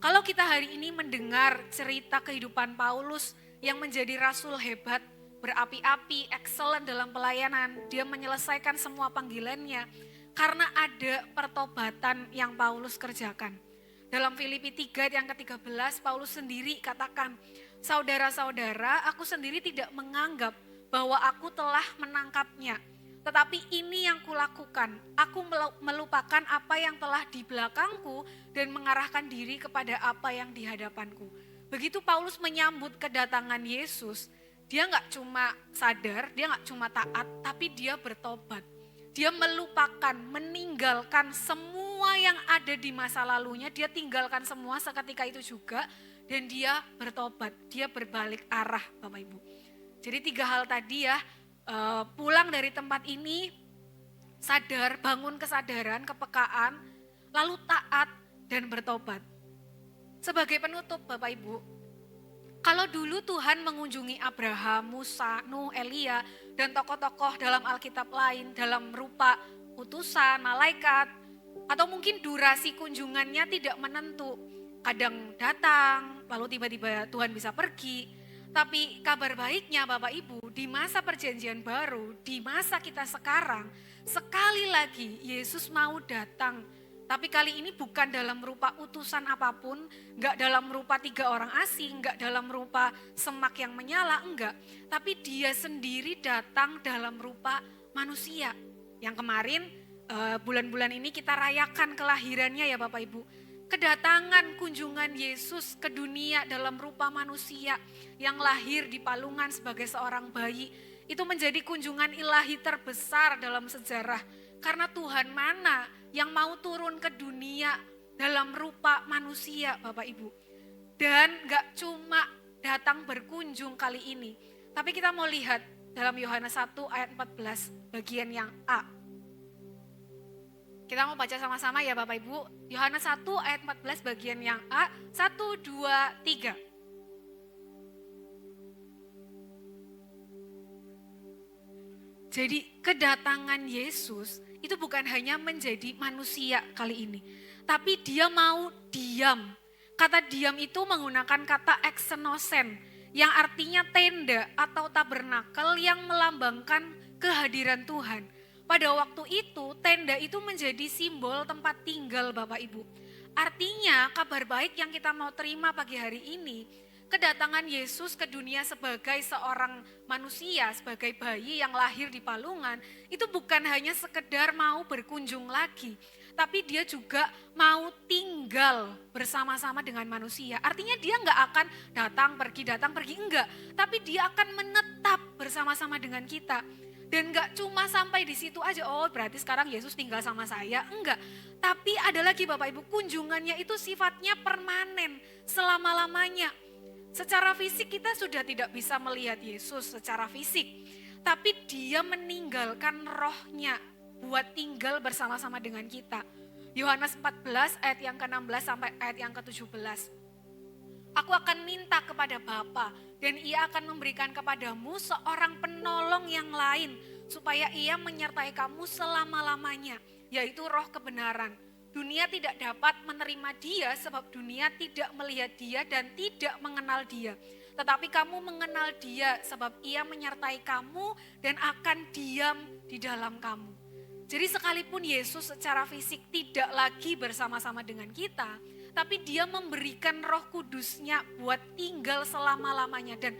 Kalau kita hari ini mendengar cerita kehidupan Paulus yang menjadi rasul hebat, berapi-api, excellent dalam pelayanan, dia menyelesaikan semua panggilannya karena ada pertobatan yang Paulus kerjakan. Dalam Filipi 3 yang ke-13, Paulus sendiri katakan, saudara-saudara, aku sendiri tidak menganggap bahwa aku telah menangkapnya. Tetapi ini yang kulakukan, aku melupakan apa yang telah di belakangku dan mengarahkan diri kepada apa yang di hadapanku. Begitu Paulus menyambut kedatangan Yesus, dia gak cuma sadar, dia gak cuma taat, tapi dia bertobat. Dia melupakan, meninggalkan semua yang ada di masa lalunya, dia tinggalkan semua seketika itu juga, dan dia bertobat, dia berbalik arah Bapak Ibu. Jadi 3 hal tadi ya, pulang dari tempat ini, sadar, bangun kesadaran, kepekaan, lalu taat dan bertobat. Sebagai penutup Bapak Ibu, kalau dulu Tuhan mengunjungi Abraham, Musa, Nuh, Elia, dan tokoh-tokoh dalam Alkitab lain dalam rupa utusan, malaikat, atau mungkin durasi kunjungannya tidak menentu. Kadang datang, lalu tiba-tiba Tuhan bisa pergi. Tapi kabar baiknya Bapak Ibu, di masa perjanjian baru, di masa kita sekarang, sekali lagi Yesus mau datang. Tapi kali ini bukan dalam rupa utusan apapun, enggak dalam rupa 3 orang asing, enggak dalam rupa semak yang menyala, enggak. Tapi dia sendiri datang dalam rupa manusia. Yang kemarin bulan-bulan ini kita rayakan kelahirannya ya Bapak Ibu. Kedatangan kunjungan Yesus ke dunia dalam rupa manusia yang lahir di palungan sebagai seorang bayi, itu menjadi kunjungan ilahi terbesar dalam sejarah. Karena Tuhan mana yang mau turun ke dunia dalam rupa manusia Bapak Ibu. Dan gak cuma datang berkunjung kali ini, tapi kita mau lihat dalam Yohanes 1 ayat 14 bagian yang A. Kita mau baca sama-sama ya Bapak Ibu. Yohanes 1 ayat 14 bagian yang A. 1, 2, 3. Jadi kedatangan Yesus itu bukan hanya menjadi manusia kali ini. Tapi dia mau diam. Kata diam itu menggunakan kata eksenosen. Yang artinya tenda atau tabernakel yang melambangkan kehadiran Tuhan. Pada waktu itu tenda itu menjadi simbol tempat tinggal Bapak Ibu. Artinya kabar baik yang kita mau terima pagi hari ini, kedatangan Yesus ke dunia sebagai seorang manusia, sebagai bayi yang lahir di palungan, itu bukan hanya sekedar mau berkunjung lagi, tapi dia juga mau tinggal bersama-sama dengan manusia. Artinya dia nggak akan datang pergi, enggak. Tapi dia akan menetap bersama-sama dengan kita. Dan gak cuma sampai di situ aja, oh berarti sekarang Yesus tinggal sama saya, enggak. Tapi ada lagi Bapak Ibu, kunjungannya itu sifatnya permanen, selama-lamanya. Secara fisik kita sudah tidak bisa melihat Yesus secara fisik. Tapi dia meninggalkan rohnya buat tinggal bersama-sama dengan kita. Yohanes 14 ayat yang ke-16 sampai ayat yang ke-17. Aku akan minta kepada Bapa dan ia akan memberikan kepadamu seorang penolong yang lain supaya ia menyertai kamu selama-lamanya, yaitu roh kebenaran. Dunia tidak dapat menerima dia sebab dunia tidak melihat dia dan tidak mengenal dia. Tetapi kamu mengenal dia sebab ia menyertai kamu dan akan diam di dalam kamu. Jadi sekalipun Yesus secara fisik tidak lagi bersama-sama dengan kita, tapi dia memberikan Roh Kudusnya buat tinggal selama-lamanya. Dan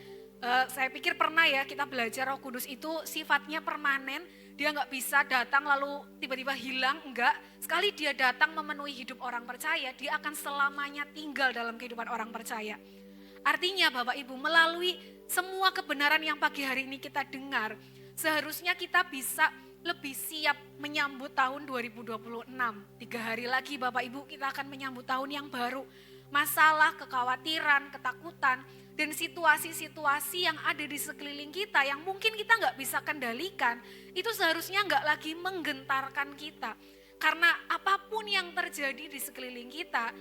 saya pikir pernah ya kita belajar Roh Kudus itu sifatnya permanen. Dia gak bisa datang lalu tiba-tiba hilang, enggak. Sekali dia datang memenuhi hidup orang percaya, dia akan selamanya tinggal dalam kehidupan orang percaya. Artinya Bapak Ibu, melalui semua kebenaran yang pagi hari ini kita dengar, Seharusnya kita bisa lebih siap menyambut tahun 2026. 3 hari lagi Bapak Ibu kita akan menyambut tahun yang baru. Masalah, kekhawatiran, ketakutan, dan situasi-situasi yang ada di sekeliling kita yang mungkin kita nggak bisa kendalikan, itu seharusnya nggak lagi menggentarkan kita. Karena apapun yang terjadi di sekeliling kita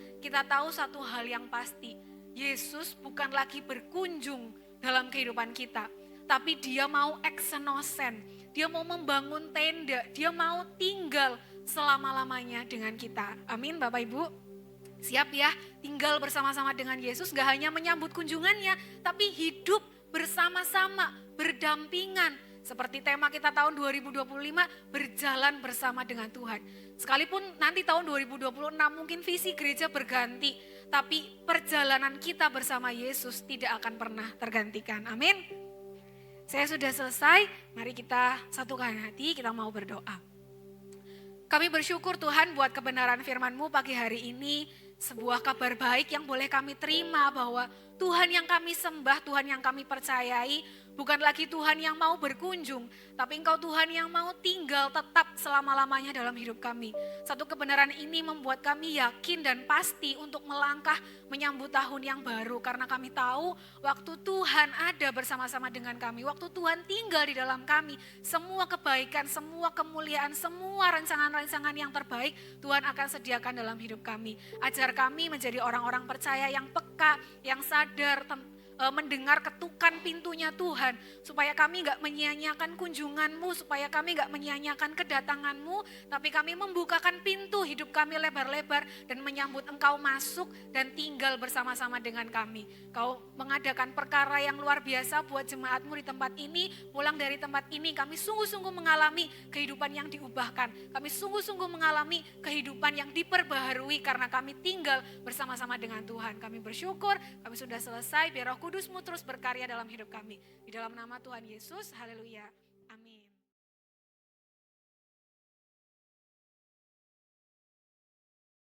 tahu satu hal yang pasti, Yesus bukan lagi berkunjung dalam kehidupan kita, tapi dia mau eksenosen, dia mau membangun tenda, dia mau tinggal selama-lamanya dengan kita. Amin Bapak Ibu. Siap ya, tinggal bersama-sama dengan Yesus, gak hanya menyambut kunjungannya, tapi hidup bersama-sama, berdampingan. Seperti tema kita tahun 2025, berjalan bersama dengan Tuhan. Sekalipun nanti tahun 2026 mungkin visi gereja berganti, tapi perjalanan kita bersama Yesus tidak akan pernah tergantikan. Amin. Saya sudah selesai, mari kita satukan hati, kita mau berdoa. Kami bersyukur Tuhan buat kebenaran firman-Mu pagi hari ini, sebuah kabar baik yang boleh kami terima bahwa Tuhan yang kami sembah, Tuhan yang kami percayai, bukan lagi Tuhan yang mau berkunjung, tapi Engkau Tuhan yang mau tinggal tetap selama-lamanya dalam hidup kami. Satu kebenaran ini membuat kami yakin dan pasti untuk melangkah menyambut tahun yang baru, karena kami tahu waktu Tuhan ada bersama-sama dengan kami, waktu Tuhan tinggal di dalam kami, semua kebaikan, semua kemuliaan, semua rancangan-rancangan yang terbaik Tuhan akan sediakan dalam hidup kami. Ajar kami menjadi orang-orang percaya yang peka, yang sadar mendengar ketukan pintunya Tuhan, supaya kami gak menyia-nyiakan kunjungan-Mu, supaya kami gak menyia-nyiakan kedatangan-Mu, tapi kami membukakan pintu hidup kami lebar-lebar dan menyambut Engkau masuk dan tinggal bersama-sama dengan kami. Kau mengadakan perkara yang luar biasa buat jemaat-Mu di tempat ini, pulang dari tempat ini kami sungguh-sungguh mengalami kehidupan yang diubahkan, kami sungguh-sungguh mengalami kehidupan yang diperbaharui karena kami tinggal bersama-sama dengan Tuhan. Kami bersyukur, kami sudah selesai, biar Roh Kudus-Mu terus berkarya dalam hidup kami. Di dalam nama Tuhan Yesus, haleluya, amin.